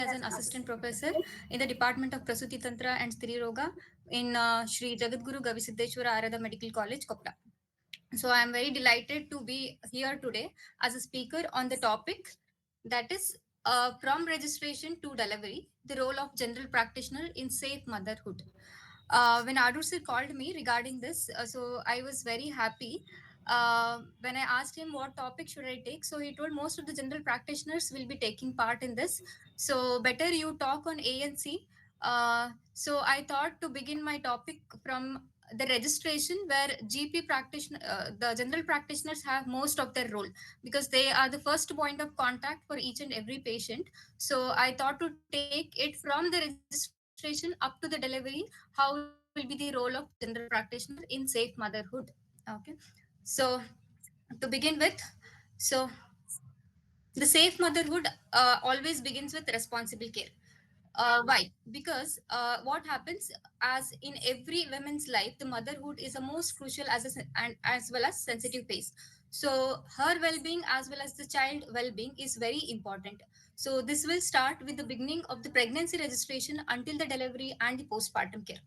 as an assistant professor in the Department of Prasuti Tantra and Stri Roga in Shri Jagadguru Gavisiddeshwara Arada Medical College, Kopra. So I am very delighted to be here today as a speaker on the topic that is from registration to delivery, the role of general practitioner in safe motherhood. When Adu sir called me regarding this, so I was very happy. When I asked him what topic should I take, so he told most of the general practitioners will be taking part in this. So better you talk on ANC. So I thought to begin my topic from the registration where GP practitioner, the general practitioners have most of their role because they are the first point of contact for each and every patient. So I thought to take it from the registration up to the delivery. How will be the role of general practitioner in safe motherhood? Okay. So to begin with, so the safe motherhood always begins with responsible care. Why? Because what happens as in every woman's life, the motherhood is the most crucial and as well as sensitive phase. So her well-being as well as the child well-being is very important. So this will start with the beginning of the pregnancy registration until the delivery and the postpartum care.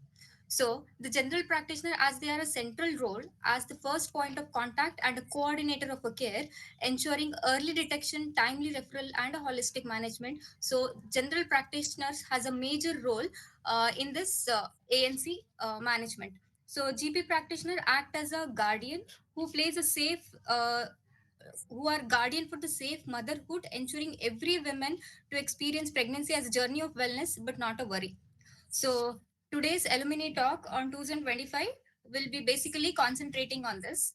So, the general practitioner, as they are a central role as the first point of contact and a coordinator of a care, ensuring early detection, timely referral, and a holistic management. So, general practitioners has a major role in this ANC management. So, GP practitioner act as a guardian who plays a safe. Who are guardian for the safe motherhood, ensuring every woman to experience pregnancy as a journey of wellness, but not a worry. So today's alumni talk on 2025 will be basically concentrating on this.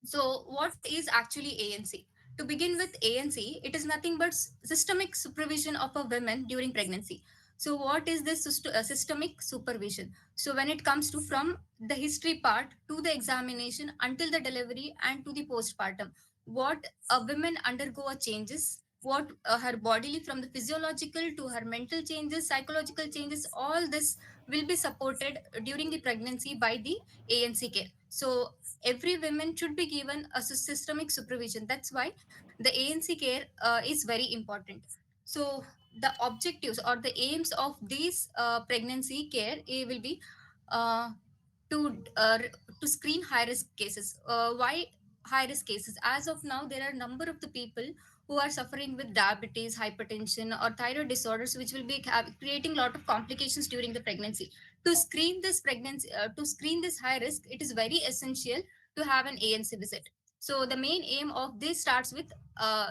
So, what is actually ANC? To begin with, ANC, it is nothing but systemic supervision of a woman during pregnancy. So, what is this systemic supervision? So, when it comes to from the history part to the examination until the delivery and to the postpartum, what a woman undergo a changes, what her bodily from the physiological to her mental changes, psychological changes, all this will be supported during the pregnancy by the ANC care. So every woman should be given a systemic supervision. That's why the ANC care is very important. So the objectives or the aims of this pregnancy care will be uh, to uh, to screen high risk cases. Why high risk cases? As of now, there are a number of the people who are suffering with diabetes, hypertension, or thyroid disorders, which will be creating a lot of complications during the pregnancy. To screen this pregnancy, to screen this high risk, it is very essential to have an ANC visit. So the main aim of this starts with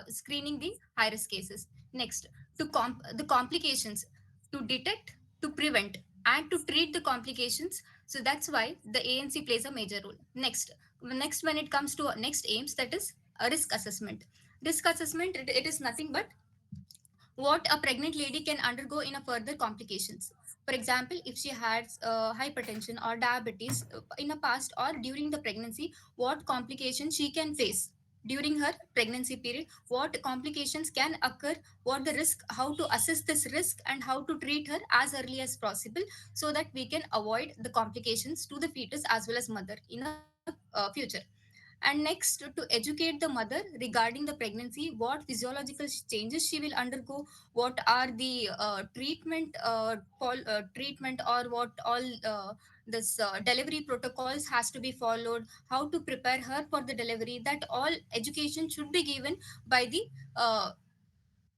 screening the high risk cases. Next, the complications, to detect, to prevent, and to treat the complications. So that's why the ANC plays a major role. Next when it comes to next aims, that is a risk assessment. Risk assessment, it is nothing but what a pregnant lady can undergo in a further complications. For example, if she has hypertension or diabetes in a past or during the pregnancy, what complications she can face during her pregnancy period, what complications can occur, what the risk, how to assess this risk, and how to treat her as early as possible so that we can avoid the complications to the fetus as well as mother in a future. And next, to educate the mother regarding the pregnancy, what physiological changes she will undergo, what are the treatment or what all this delivery protocols has to be followed, how to prepare her for the delivery, that all education should be given by the uh,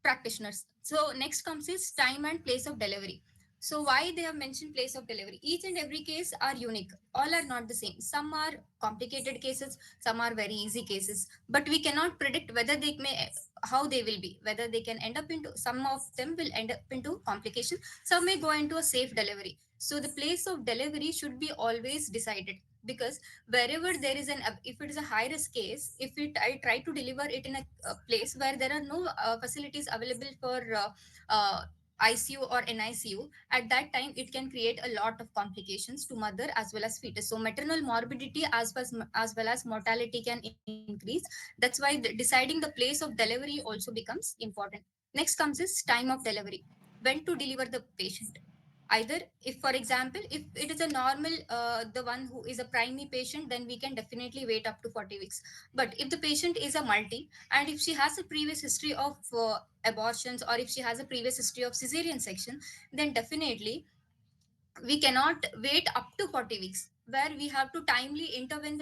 practitioners. So next comes is time and place of delivery. So why they have mentioned place of delivery? Each and every case are unique. All are not the same. Some are complicated cases, some are very easy cases. But we cannot predict whether they may how they will be. Whether they can end up into, some of them will end up into complication. Some may go into a safe delivery. So the place of delivery should be always decided, because wherever there is an, if it is a high risk case, if it I try to deliver it in a place where there are no facilities available for ICU or NICU, at that time it can create a lot of complications to mother as well as fetus. So maternal morbidity as well as mortality can increase. That's why deciding the place of delivery also becomes important. Next comes is time of delivery, when to deliver the patient. Either, if for example, if it is a normal, the one who is a primary patient, then we can definitely wait up to 40 weeks. But if the patient is a multi, and if she has a previous history of abortions, or if she has a previous history of cesarean section, then definitely we cannot wait up to 40 weeks, where we have to timely intervene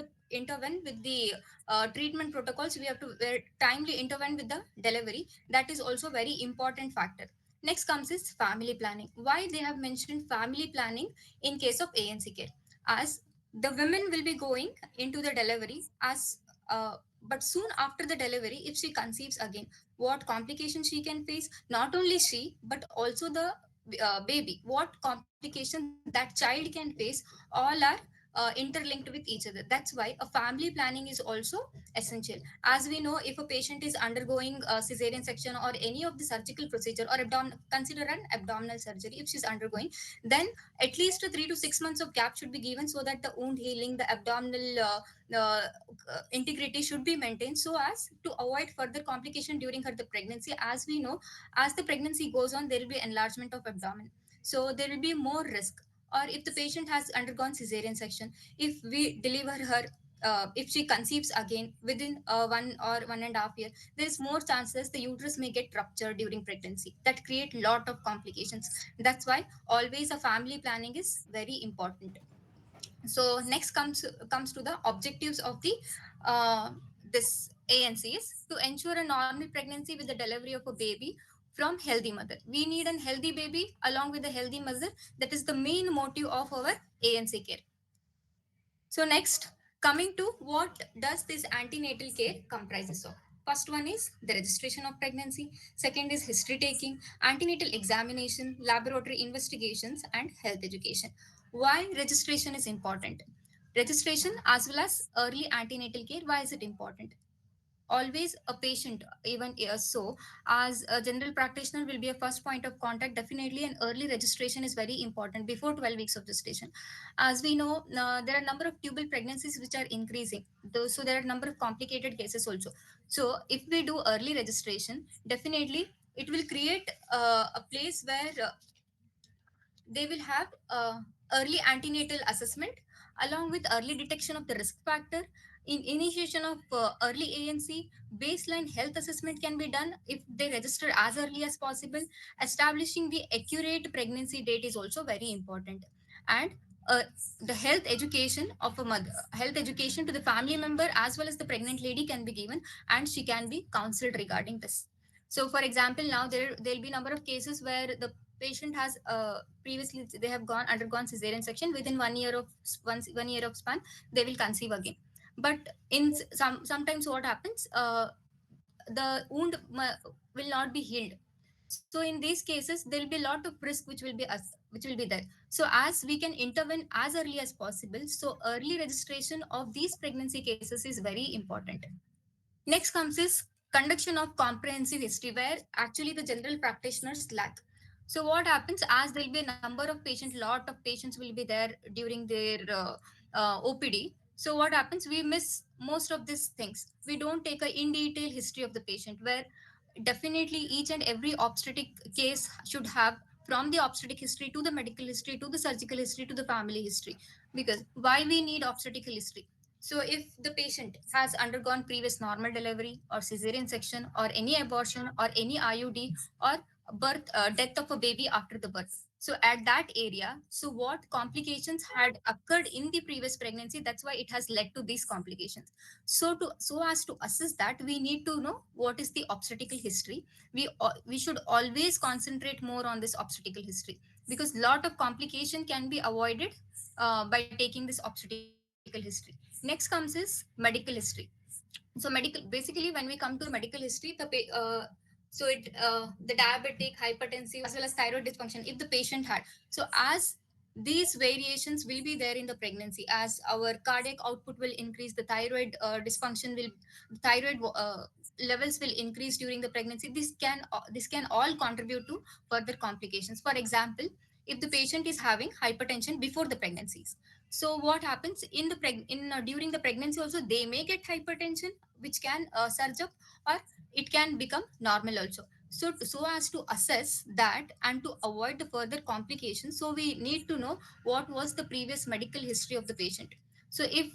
with the treatment protocols. We have to timely intervene with the delivery. That is also very important factor. Next comes is family planning. Why they have mentioned family planning in case of ANC care? As the women will be going into the delivery as but soon after the delivery, if she conceives again, what complications she can face, not only she but also the baby, what complications that child can face, all are interlinked with each other. That's why a family planning is also essential. As we know, if a patient is undergoing a cesarean section or any of the surgical procedure, or consider an abdominal surgery, if she's undergoing, then at least 3 to 6 months of gap should be given, so that the wound healing, the abdominal integrity should be maintained, so as to avoid further complication during her the pregnancy. As we know, as the pregnancy goes on, there will be enlargement of abdomen, so there will be more risk. Or if the patient has undergone cesarean section, if we deliver her, if she conceives again within 1 or 1.5 year, there is more chances the uterus may get ruptured during pregnancy. That create lot of complications. That's why always a family planning is very important. So next comes to the objectives of the this ANCs: to ensure a normal pregnancy with the delivery of a baby from healthy mother. We need a healthy baby along with a healthy mother. That is the main motive of our ANC care. So next, coming to what does this antenatal care comprises of. First one is the registration of pregnancy. Second is history taking, antenatal examination, laboratory investigations, and health education. Why registration is important? Registration as well as early antenatal care. Why is it important? Always a patient, even so, as a general practitioner will be a first point of contact. Definitely an early registration is very important before 12 weeks of gestation. As we know, there are number of tubal pregnancies which are increasing, though, so there are number of complicated cases also. So if we do early registration, definitely it will create a place where they will have early antenatal assessment, along with early detection of the risk factor. In initiation of early ANC, baseline health assessment can be done if they register as early as possible. Establishing the accurate pregnancy date is also very important. And uh, the health education of a mother, health education to the family member as well as the pregnant lady can be given, and she can be counseled regarding this. So, for example, now there'll be number of cases where the patient has previously they have gone undergone cesarean section. Within 1 year of 1 year of span, they will conceive again. But in sometimes what happens, the wound will not be healed. So in these cases, there will be a lot of risk which will be there. So as we can intervene as early as possible, so early registration of these pregnancy cases is very important. Next comes is conduction of comprehensive history, where actually the general practitioners lack. So what happens, as there will be a number of patients, lot of patients will be there during their OPD. So what happens, we miss most of these things. We don't take a in detail history of the patient, where definitely each and every obstetric case should have, from the obstetric history to the medical history to the surgical history to the family history. Because why we need obstetrical history? So, if the patient has undergone previous normal delivery or cesarean section or any abortion or any IUD or death of a baby after the birth. So, at that area, so what complications had occurred in the previous pregnancy? That's why it has led to these complications. So as to assess that, we need to know what is the obstetrical history. We should always concentrate more on this obstetrical history, because lot of complication can be avoided by taking this obstetrical history. Next comes is medical history. So medical, basically when we come to medical history, so the diabetic, hypertensive, as well as thyroid dysfunction, if the patient had, so as these variations will be there in the pregnancy, as our cardiac output will increase, the thyroid dysfunction will, thyroid levels will increase during the pregnancy. This can all contribute to further complications. For example, if the patient is having hypertension before the pregnancies, so what happens in during the pregnancy also, they may get hypertension, which can surge up, or it can become normal also. So as to assess that and to avoid the further complications, so we need to know what was the previous medical history of the patient. So if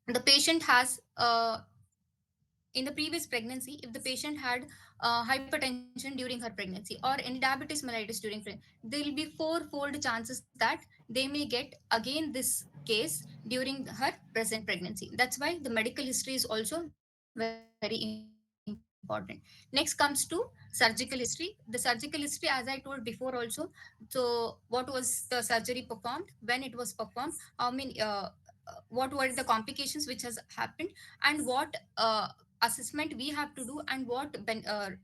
the patient has in the previous pregnancy, if the patient had hypertension during her pregnancy or any diabetes mellitus during pregnancy, there will be fourfold chances that they may get again this case during her present pregnancy. That's why the medical history is also very important. Next comes to surgical history. The surgical history, as I told before also, so what was the surgery performed, when it was performed, how many what were the complications which has happened, and what assessment we have to do, and what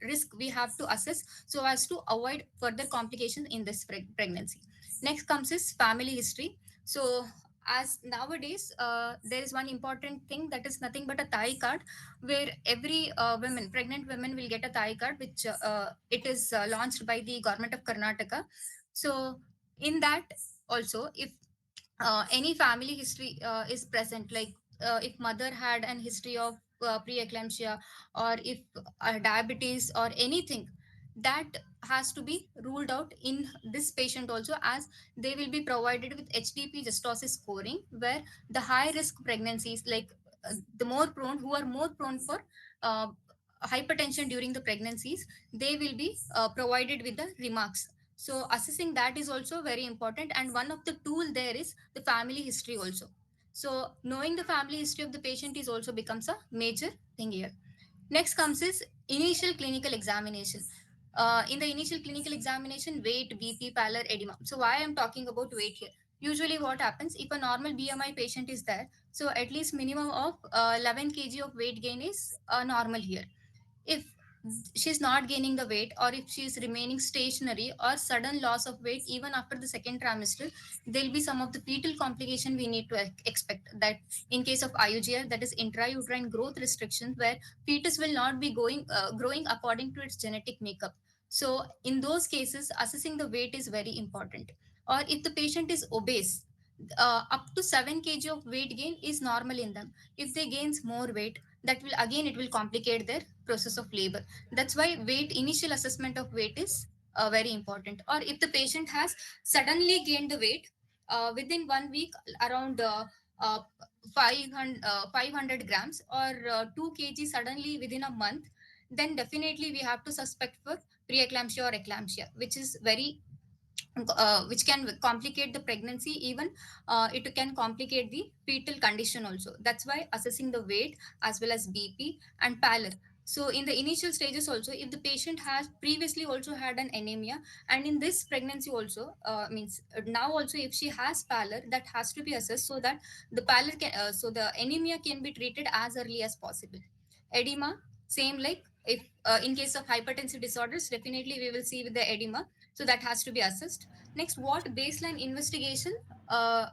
risk we have to assess so as to avoid further complications in this pregnancy. Next comes is family history. So as nowadays there is one important thing, that is nothing but a thai card, where every women, pregnant women, will get a thai card, which it is launched by the government of Karnataka. So in that also, if any family history is present, like if mother had an history of preeclampsia, or if diabetes or anything, that has to be ruled out in this patient also, as they will be provided with HDP justosis scoring, where the high risk pregnancies, like the more prone, who are more prone for uh, hypertension during the pregnancies, they will be provided with the remarks. So assessing that is also very important, and one of the tool there is the family history also. So knowing the family history of the patient is also becomes a major thing here. Next comes is initial clinical examination. In the initial clinical examination, weight, BP, pallor, edema. So why I'm talking about weight here? Usually what happens, if a normal BMI patient is there, so at least minimum of 11 kg of weight gain is normal here. If she's not gaining the weight, or if she's remaining stationary or sudden loss of weight even after the second trimester, there'll be some of the fetal complication we need to expect. That in case of IUGR, that is intrauterine growth restriction, where fetus will not be growing according to its genetic makeup. So in those cases, assessing the weight is very important. Or if the patient is obese, up to 7 kg of weight gain is normal in them. If they gains more weight, that will again, it will complicate their process of labor. That's why weight, initial assessment of weight is very important. Or if the patient has suddenly gained the weight within 1 week, around 500 grams, or 2 kg suddenly within a month, then definitely we have to suspect for preeclampsia or eclampsia, which is very which can complicate the pregnancy. Even it can complicate the fetal condition also. That's why assessing the weight as well as BP and pallor. So in the initial stages also, if the patient has previously also had an anemia, and in this pregnancy also, means now also, if she has pallor, that has to be assessed, so that the pallor can so the anemia can be treated as early as possible. Edema, same, like if in case of hypertensive disorders, definitely we will see with the edema, so that has to be assessed. Next, what baseline investigation uh,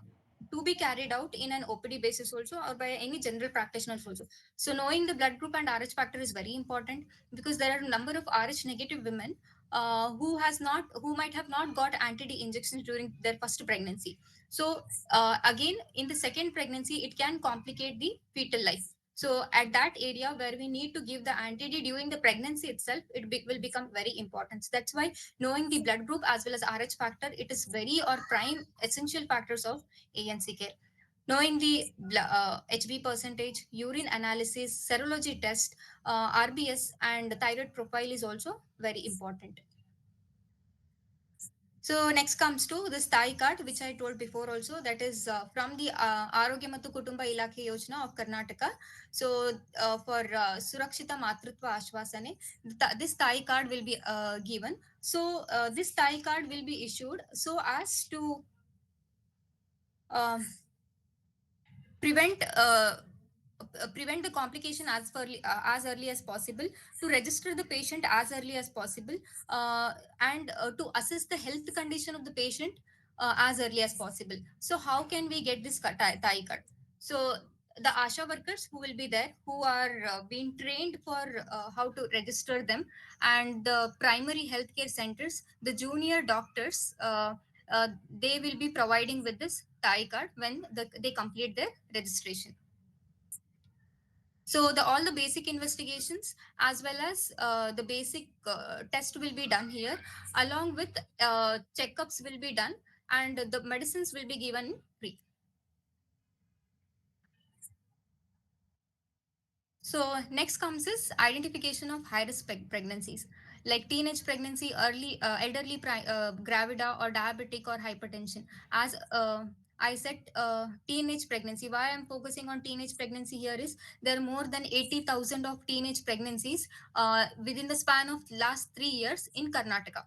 to be carried out in an OPD basis also, or by any general practitioners also. So knowing the blood group and RH factor is very important, because there are a number of RH negative women who might have not got anti-D injections during their first pregnancy. So again, in the second pregnancy, it can complicate the fetal life. So at that area where we need to give the anti-D during the pregnancy itself, will become very important. So that's why knowing the blood group as well as RH factor, it is very or prime essential factors of ANC care. Knowing the HB percentage, urine analysis, serology test, RBS, and thyroid profile is also very important. So next comes to this Thai card, which I told before also, that is from the Arogya Mattu Kutumba Ilakhe Yojana of Karnataka. So for Surakshita Matrutva Ashwasane, this Thai card will be given. So this Thai card will be issued so as to um, prevent prevent the complication as early as possible, to register the patient as early as possible, and to assess the health condition of the patient as early as possible. So how can we get this Thai card? So the ASHA workers who will be there, who are being trained for how to register them, and the primary healthcare centers, the junior doctors, they will be providing with this Thai card when they complete their registration. So the all the basic investigations as well as the basic test will be done here, along with checkups will be done, and the medicines will be given free. So next comes is identification of high risk pregnancies, like teenage pregnancy, early elderly gravida or diabetic or hypertension. As I said, teenage pregnancy. Why I'm focusing on teenage pregnancy here is there are more than 80,000 of teenage pregnancies within the span of last 3 years in Karnataka.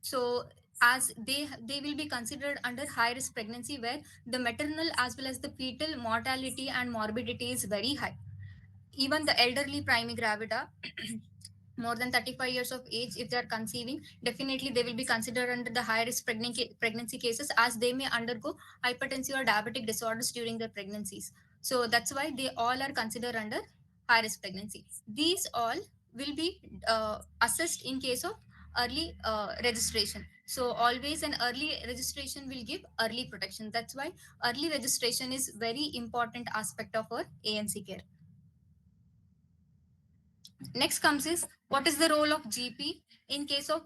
So as they will be considered under high risk pregnancy, where the maternal as well as the fetal mortality and morbidity is very high. Even the elderly primigravida more than 35 years of age, if they are conceiving, definitely they will be considered under the high risk pregnancy cases, as they may undergo hypertensive or diabetic disorders during their pregnancies. So that's why they all are considered under high risk pregnancy. These all will be assessed in case of early registration. So always an early registration will give early protection. That's why early registration is very important aspect of our ANC care. Next comes is what is the role of GP in case of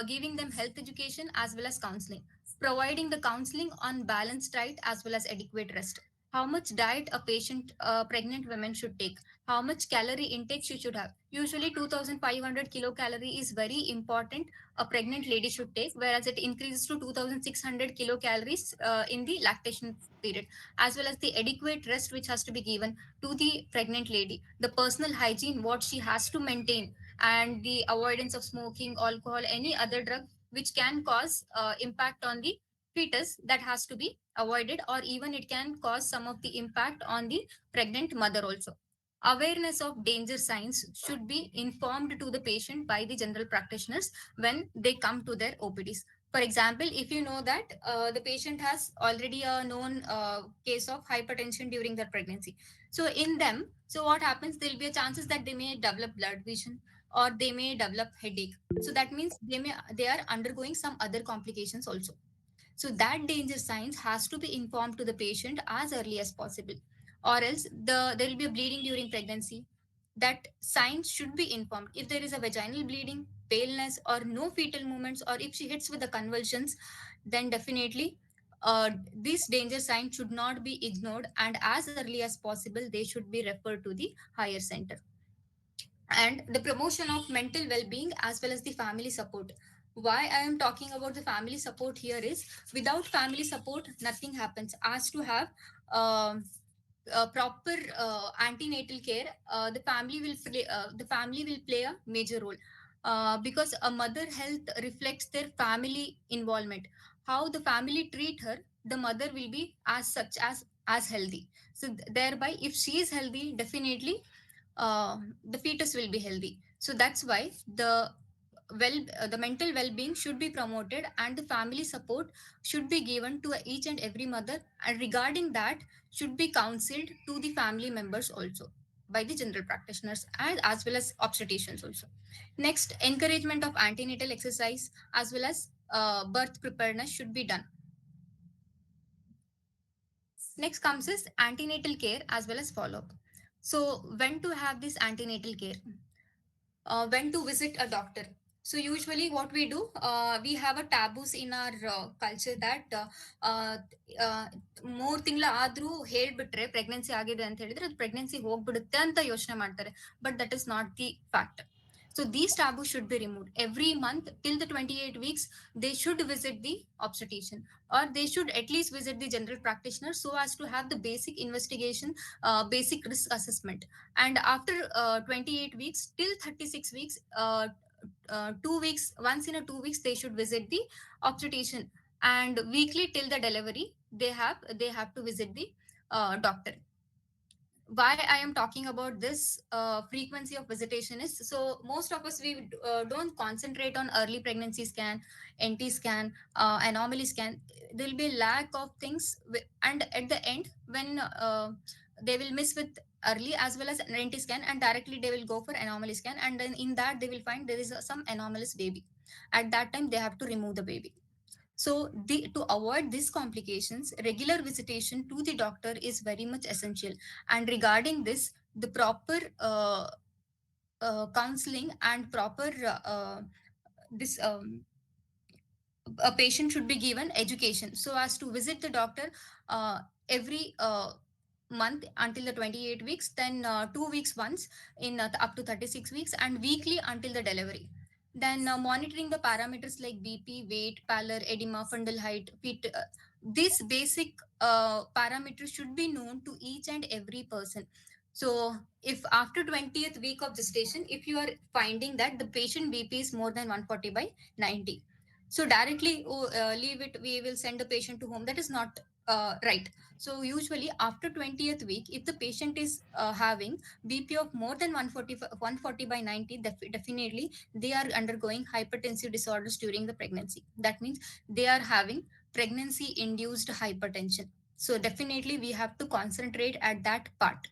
giving them health education as well as counseling, providing the counseling on balanced diet as well as adequate rest. How much diet a patient, pregnant women should take, how much calorie intake she should have. Usually 2,500 kilocalorie is very important a pregnant lady should take, whereas it increases to 2,600 kilocalories in the lactation period, as well as the adequate rest which has to be given to the pregnant lady, the personal hygiene what she has to maintain, and the avoidance of smoking, alcohol, any other drug which can cause impact on the fetus, that has to be avoided, or even it can cause some of the impact on the pregnant mother also. Awareness of danger signs should be informed to the patient by the general practitioners when they come to their OPDs. For example, if you know that the patient has already a known case of hypertension during their pregnancy, so in them, so what happens, there'll be a chances that they may develop blood vision or they may develop headache. So that means they are undergoing some other complications also. So that danger signs has to be informed to the patient as early as possible, or else there will be a bleeding during pregnancy. That signs should be informed. If there is a vaginal bleeding, paleness, or no fetal movements, or if she hits with the convulsions, then definitely this danger sign should not be ignored, and as early as possible they should be referred to the higher center. And the promotion of mental well-being as well as the family support. Why I am talking about the family support here is, without family support nothing happens. As to have um, proper antenatal care, the family will play a major role, because a mother health reflects their family involvement. How the family treat her, the mother will be as such as healthy. So thereby, if she is healthy, definitely the fetus will be healthy. So that's why the mental well-being should be promoted, and the family support should be given to each and every mother, and regarding that should be counseled to the family members also by the general practitioners and as well as obstetricians also. Next, encouragement of antenatal exercise as well as birth preparedness should be done. Next comes is antenatal care as well as follow-up. So when to have this antenatal care, when to visit a doctor. So usually what we do, we have a taboos in our culture that uh, uh, ಮೂರ್ ತಿಂಗಳ ಆದ್ರೂ ಹೇಳ್ಬಿಟ್ರೆ pregnancy ಆಗಿದೆ ಅಂತ ಹೇಳಿದ್ರೆ ಅದು pregnancy ಹೋಗ್ಬಿಡುತ್ತೆ ಅಂತ ಯೋಚನೆ ಮಾಡ್ತಾರೆ. But that is not the fact. So these taboos should be removed. Every month till the 28 weeks, they should visit the obstetrician, or they should at least visit the general practitioner, so as to have the basic investigation, basic risk assessment. And after 28 weeks till 36 weeks, 2 weeks, once in a 2 weeks, they should visit the obstetrician. And weekly till the delivery, they have to visit the doctor. Why I am talking about this frequency of visitation is, so most of us, we don't concentrate on early pregnancy scan, NT scan, anomaly scan. There will be a lack of things, and at the end, when they will miss with early as well as an NT scan, and directly they will go for anomaly scan, and then in that they will find there is some anomalous baby. At that time, they have to remove the baby. So, to avoid these complications, regular visitation to the doctor is very much essential. And regarding this, the proper counseling and proper this a patient should be given education so as to visit the doctor every month until the 28 weeks, then 2 weeks once in up to 36 weeks, and weekly until the delivery. Then monitoring the parameters like BP, weight, pallor, edema, fundal height, feet. These basic parameters should be known to each and every person. So if after 20th week of gestation, if you are finding that the patient BP is more than 140 by 90, so directly leave it, we will send the patient to home. That is not right. So usually after 20th week, if the patient is having BP of more than 140 by 90, definitely they are undergoing hypertensive disorders during the pregnancy. That means they are having pregnancy induced hypertension. So definitely we have to concentrate at that part.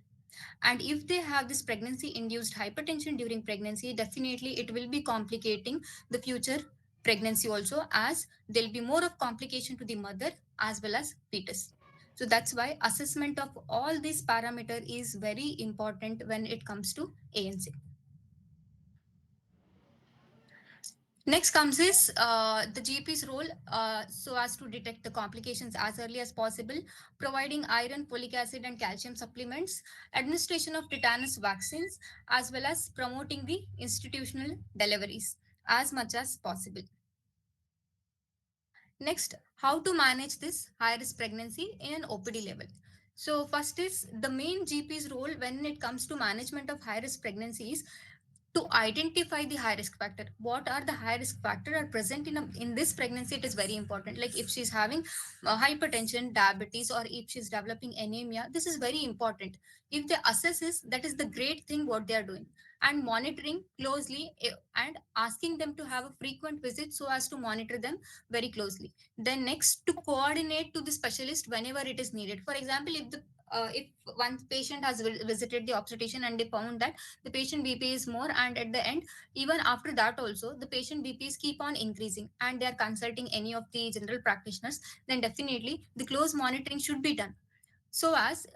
And if they have this pregnancy induced hypertension during pregnancy, definitely it will be complicating the future pregnancy also, as there'll be more of complication to the mother as well as fetus. So that's why assessment of all these parameter is very important when it comes to ANC. Next comes is the GP's role, so as to detect the complications as early as possible, providing iron, folic acid, and calcium supplements, administration of tetanus vaccines, as well as promoting the institutional deliveries as much as possible. Next, how to manage this high risk pregnancy in an OPD level. So, first is the main GP's role when it comes to management of high risk pregnancies to identify the high risk factor. What are the high risk factor are present in this pregnancy? It is very important. Like if she's having hypertension, diabetes, or if she's developing anemia, this is very important. If they assess this, that is the great thing what they are doing, and monitoring closely and asking them to have a frequent visit so as to monitor them very closely. Then next, to coordinate to the specialist whenever it is needed. For example, if one patient has visited the obstetrician and they found that the patient BP is more, and at the end, even after that also, the patient BPs keep on increasing and they are consulting any of the general practitioners, then definitely the close monitoring should be done so as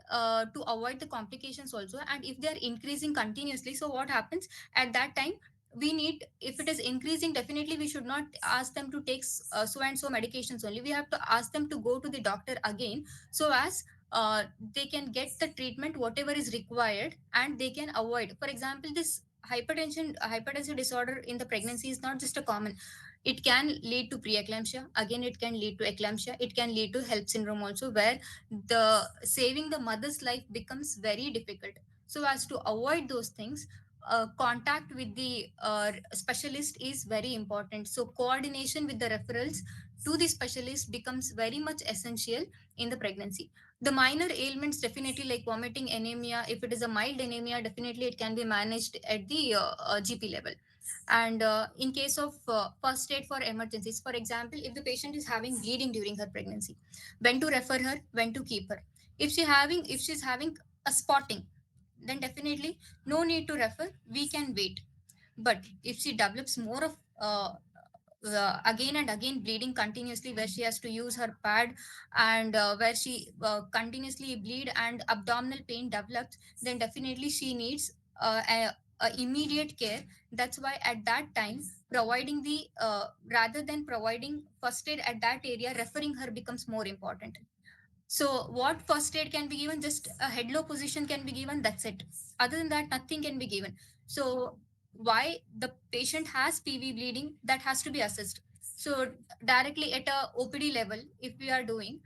to avoid the complications also. And if they are increasing continuously, so what happens at that time, we need, if it is increasing, definitely we should not ask them to take so and so medications only. We have to ask them to go to the doctor again so as they can get the treatment whatever is required and they can avoid. For example, this hypertensive disorder in the pregnancy is not just a common. It can lead to preeclampsia, again it can lead to eclampsia, it can lead to HELP syndrome also, where the saving the mother's life becomes very difficult. So as to avoid those things, contact with the specialist is very important. So coordination with the referrals to the specialist becomes very much essential in the pregnancy. The minor ailments, definitely like vomiting, anemia, if it is a mild anemia, definitely it can be managed at the GP level. And in case of first aid for emergencies, for example, if the patient is having bleeding during her pregnancy, when to refer her, when to keep her. If she's having a spotting, then definitely no need to refer, we can wait. But if she develops more of again and again bleeding continuously, where she has to use her pad, and where she continuously bleed and abdominal pain develops, then definitely she needs a immediate care. That's why at that time, providing the rather than providing first aid at that area, referring her becomes more important. So, what first aid can be given? Just a head low position can be given. That's it. Other than that, nothing can be given. So, why the patient has PV bleeding, that has to be assessed. So, directly at a OPD level, if we are doing,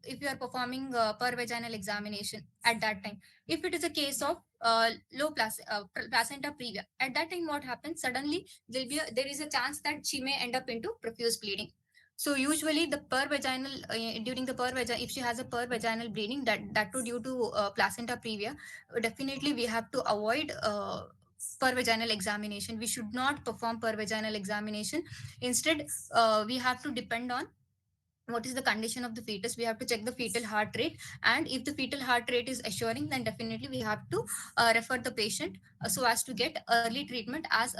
if we are performing per vaginal examination at that time, if it is a case of placenta previa, at that time, what happens? Suddenly, there is a chance that she may end up into profuse bleeding. So usually the per vaginal during the per vaginal, if she has a per vaginal bleeding, that too due to placenta previa, definitely we have to avoid per vaginal examination. We should not perform per vaginal examination. Instead, we have to depend on what is the condition of the fetus. We have to check the fetal heart rate, and if the fetal heart rate is assuring, then definitely we have to refer the patient so as to get early treatment as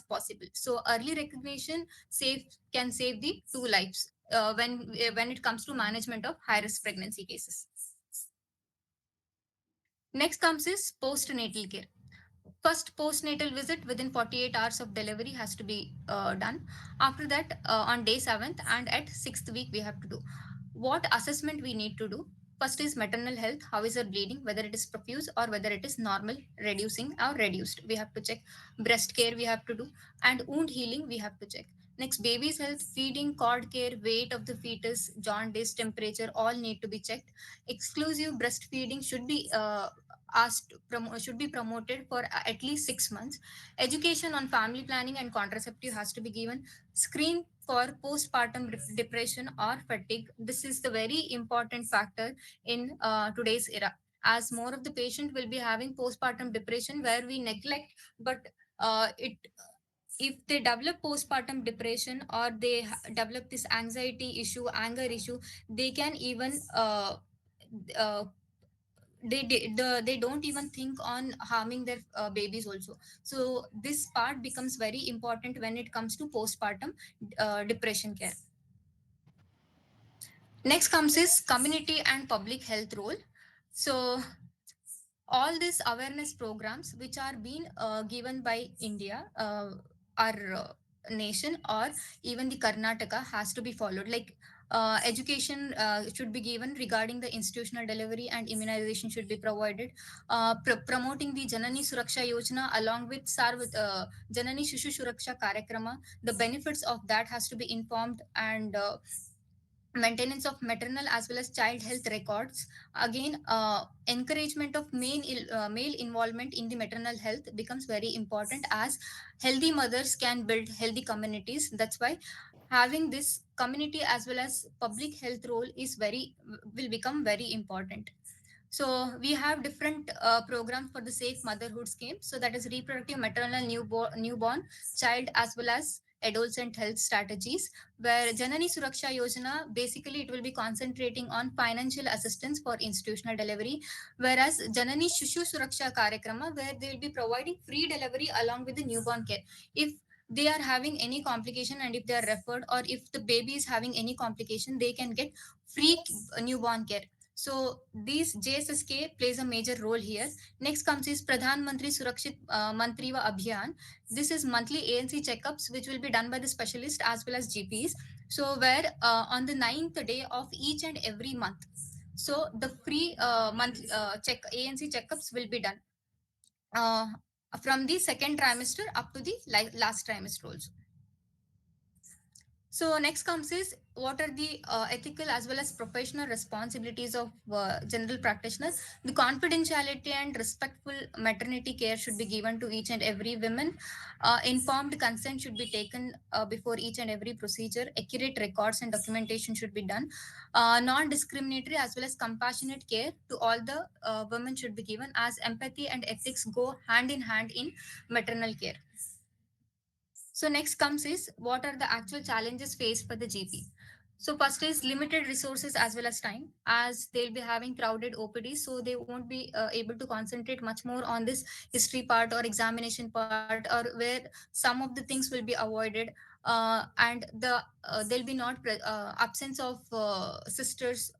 possible. So early recognition can save the two lives when it comes to management of high risk pregnancy cases. Next comes is postnatal care. First postnatal visit within 48 hours of delivery has to be done. After that, on day 7th and at 6th week, we have to do what assessment we need to do. First is maternal health. How is her bleeding, whether it is profuse or whether it is normal, reducing or reduced, we have to check. Breast care we have to do, and wound healing we have to check. Next, baby's health, feeding, cord care, weight of the fetus, jaundice, temperature, all need to be checked. Exclusive breastfeeding should be promoted for at least 6 months. Education on family planning and contraceptive has to be given. Screen for postpartum depression or fatigue. This is the very important factor in today's era, as more of the patient will be having postpartum depression where we neglect. But it if they develop postpartum depression or they develop this anxiety issue, anger issue, they can even uh, they don't even think on harming their babies also. So this part becomes very important when it comes to postpartum depression care. Next comes is community and public health role. So all these awareness programs which are being given by India, our nation, or even the Karnataka, has to be followed. Like education should be given regarding the institutional delivery, and immunization should be provided. Promoting the Janani Suraksha Yojana along with Janani Shishu Suraksha Karykrama, the benefits of that has to be informed. And maintenance of maternal as well as child health records. Again, encouragement of male involvement in the maternal health becomes very important, as healthy mothers can build healthy communities. That's why having this community as well as public health role is very will become very important. So we have different programs for the safe motherhood scheme. So that is reproductive, maternal, newborn, child, as well as adolescent health strategies. Where Janani Suraksha Yojana, basically it will be concentrating on financial assistance for institutional delivery, whereas Janani Shushu Suraksha Karyakrama, where they will be providing free delivery along with the newborn care. If they are having any complication and if they are referred, or if the baby is having any complication, they can get free newborn care. So these JSSK plays a major role here. Next comes is Pradhan Mantri Surakshit Mantriva Abhiyan. This is monthly ANC checkups which will be done by the specialist as well as GPs. So where on the ninth day of each and every month, so the free month check ANC checkups will be done uh, from the second trimester up to the last trimester also. So next comes is what are the ethical as well as professional responsibilities of general practitioners. The confidentiality and respectful maternity care should be given to each and every woman. Informed consent should be taken before each and every procedure. Accurate records and documentation should be done. Non-discriminatory as well as compassionate care to all the women should be given, as empathy and ethics go hand in hand in maternal care. So next comes is what are the actual challenges faced by the GP. So first is limited resources as well as time, as they'll be having crowded OPDs, so they won't be able to concentrate much more on this history part or examination part, or where some of the things will be avoided. And there'll be not absence of sisters.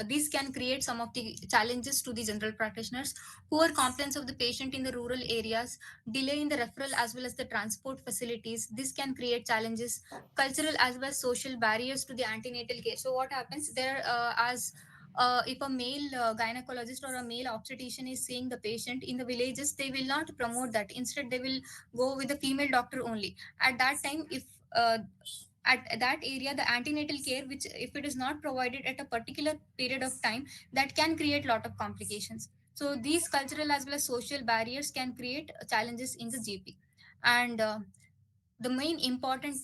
These can create some of the challenges to the general practitioners. Poor compliance of the patient in the rural areas, delay in the referral as well as the transport facilities. This can create challenges. Cultural as well as social barriers to the antenatal care. So what happens there, as if a male gynecologist or a male obstetrician is seeing the patient in the villages, they will not promote that. Instead, they will go with the female doctor only. At that time, if at that area the antenatal care, which if it is not provided at a particular period of time, that can create lot of complications. So these cultural as well as social barriers can create challenges in the GP. And the uh, main important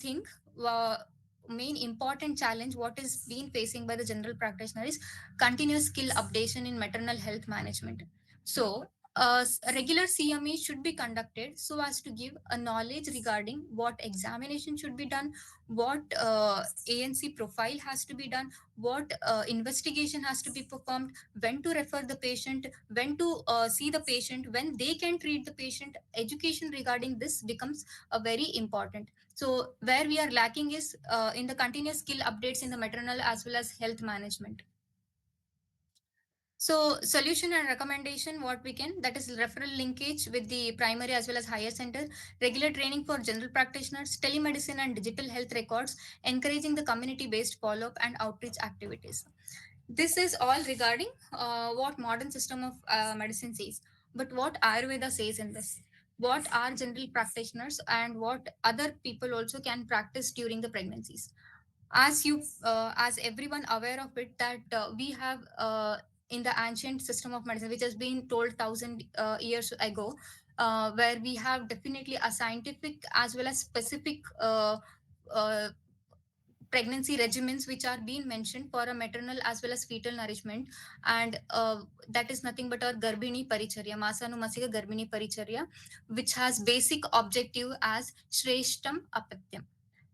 challenge what is being facing by the general practitioner is continuous skill updation in maternal health management. So a regular CME should be conducted so as to give a knowledge regarding what examination should be done, what ANC profile has to be done, what investigation has to be performed, when to refer the patient, when to see the patient, when they can treat the patient. Education regarding this becomes a very important. So where we are lacking is in the continuous skill updates in the maternal as well as health management. So solution and recommendation, what we can, that is referral linkage with the primary as well as higher center, regular training for general practitioners, telemedicine and digital health records, encouraging the community-based follow-up and outreach activities. This is all regarding what modern system of medicine says. But what Ayurveda says in this? What are general practitioners and what other people also can practice during the pregnancies? As everyone aware of it, that we have in the ancient system of medicine, which has been told 1,000 years ago, where we have definitely a scientific as well as specific uh, pregnancy regimens which are being mentioned for a maternal as well as fetal nourishment, and that is nothing but our garbhini paricharya, masanu masika garbhini paricharya, which has basic objective as shreshtam apatyam.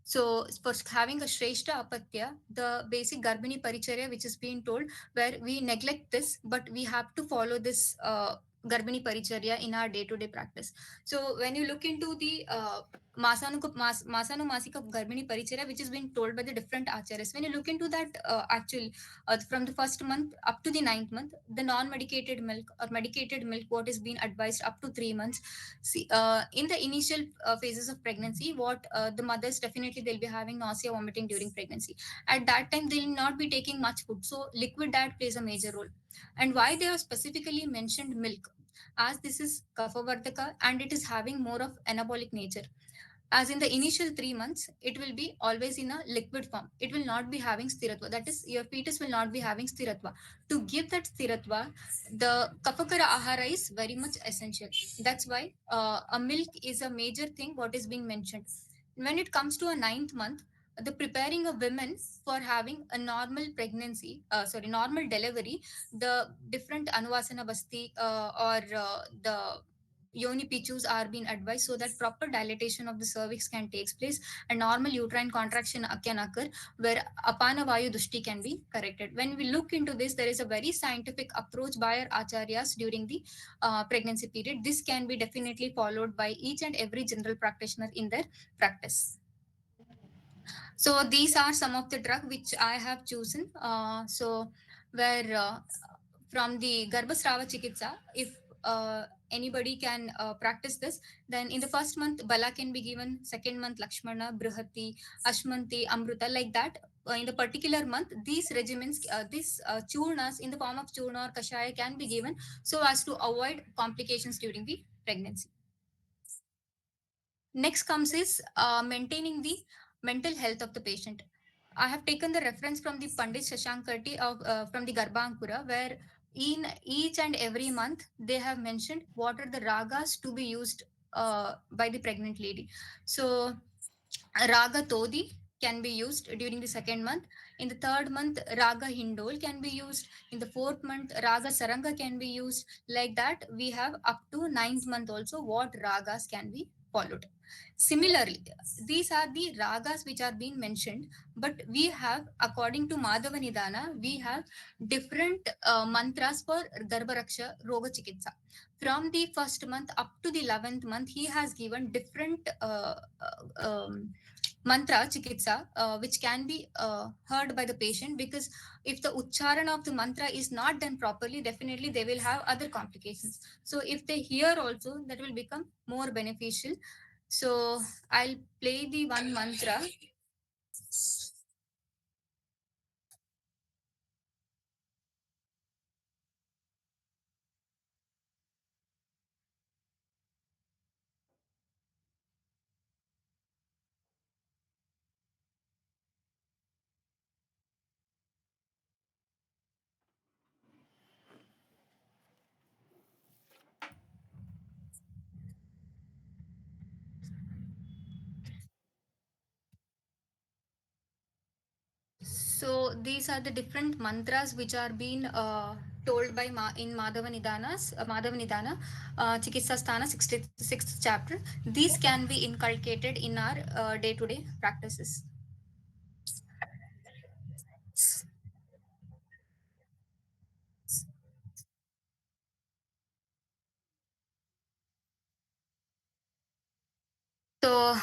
So for having a Shrestha Apatya, the basic Garbhini Paricharya, which is being told, where we neglect this, but we have to follow this Garbhini Paricharya in our day-to-day practice. So when you look into the Masanu Masika Garbhini Paricharya, which is being told by the different acharyas, when you look into that actually from the first month up to the ninth month, the non-medicated milk or medicated milk, what is being advised up to 3 months. See, in the initial phases of pregnancy, what the mothers definitely they'll be having nausea, vomiting during pregnancy. At that time, they'll not be taking much food, so liquid diet plays a major role. And why they have specifically mentioned milk, as this is kaphavardhaka and it is having more of anabolic nature. As in the initial 3 months, it will be always in a liquid form. It will not be having stiratva. That is, your fetus will not be having stiratva. To give that stiratva, the kapakara ahara is very much essential. That's why a milk is a major thing what is being mentioned. When it comes to a ninth month, the preparing of women for having a normal pregnancy, normal delivery, the different anuvasana basti or the yoni pichus are being advised so that proper dilatation of the cervix can take place and normal uterine contraction can occur, where apana vayu dushti can be corrected. When we look into this, there is a very scientific approach by our acharyas during the pregnancy period. This can be definitely followed by each and every general practitioner in their practice. So these are some of the drug which I have chosen. Where from the Garbhasrava Chikitsa, if anybody can practice this, then in the first month Bala can be given, second month Lakshmana, Brihati, Ashmanti, Amruta, like that. In the particular month, these regimens, these churnas in the form of churna or kashaya can be given so as to avoid complications during the pregnancy. Next comes is maintaining the mental health of the patient. I have taken the reference from the Pandit Shashank Karti from the Garbhankura, where in each and every month they have mentioned what are the ragas to be used by the pregnant lady. So Raga Todi can be used during the second month. In the third month, Raga Hindol can be used. In the fourth month, Raga Saranga can be used. Like that, we have up to ninth month also what ragas can be followed. Similarly, these are the ragas which are being mentioned, but we have, according to Madhava Nidana, we have different mantras for Garbharaksha Roga Chikitsa. From the first month up to the 11th month, he has given different mantra chikitsa which can be heard by the patient, because if the ucharana of the mantra is not done properly, definitely they will have other complications. So if they hear also, that will become more beneficial. So I'll play the one mantra. So these are the different mantras which are being told by in Madhava Nidana, Chikitsa Sthana 66th chapter. These can be inculcated in our day-to-day practices. So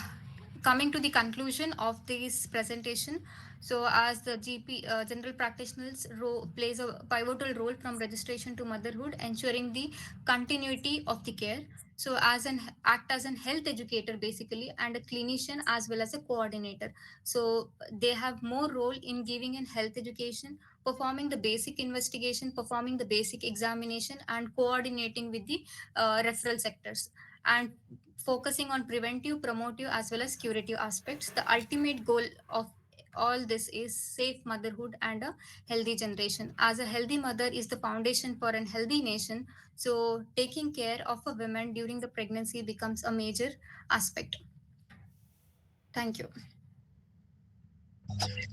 coming to the conclusion of this presentation, so as the GP general practitioners plays a pivotal role from registration to motherhood, ensuring the continuity of the care. So as an act as an health educator basically and a clinician as well as a coordinator. So they have more role in giving an health education, performing the basic investigation, performing the basic examination, and coordinating with the referral sectors, and focusing on preventive, promotive, as well as curative aspects. The ultimate goal of all this is safe motherhood and a healthy generation. As a healthy mother is the foundation for a healthy nation, so taking care of a woman during the pregnancy becomes a major aspect. Thank you.